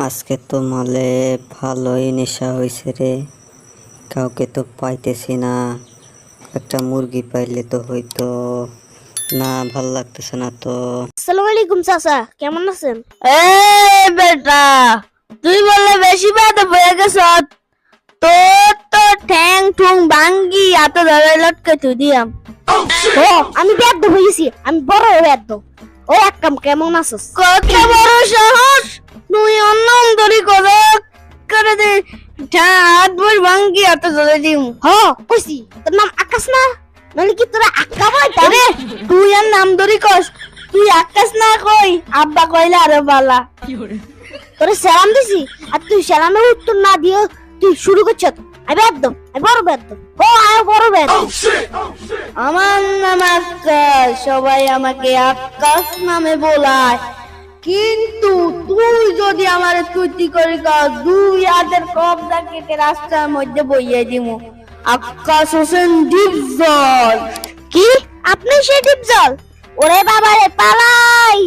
আজকে তো মালে ভালোই নেশা হয়েছে রে, কাউকে তো পাইতেছি না। একটা মুরগি পাইলে তো হইতো না, ভাল লাগতেছে না তো। আসসালামু আলাইকুম চাচা, কেমন আছেন? এই বেটা, তুই বললে বেশি বাদ হয়ে গেছ। তোর তো ঠ্যাং ঠুং ভাঙ্গি এত ধরে লটকে তুই দিয়াম। ও আমি বেদ্য হয়েছি, আমি বড় বেদ্য। ও এক কাম, কেমন আছিস? কত বড় সাহস, তুই অন্যম ধরি করে দে হাত ভর ভাঙ্গি এত ধরে দিম। হ কইছি, তোর নাম আকাশ না? নাহলে কি তোরা আক্কা বলতা আরে তুই আর নাম ধরি কস, তুই আকাশ না কই আব্বা কইলে আরো বালা। তোরে সালাম দিছি আর তুই সালামের উত্তর না দিয়ে তুই শুরু করছ। আমি বেদ্য, আমি বড় বেদ্য। ও আমি বড় বেদ্য। আমার নাম আকাশ, সবাই আমাকে আকাশ নামে বলায়। কিন্তু তুই যদি আমার তুই করি দুই হাতের কবজা কেটে রাস্তার মধ্যে বইয়ে দিমু। আকাশ হোসেন ডিপজল। কি আপনি সেই ডিপজল? ওরে বাবা রে, পালাই।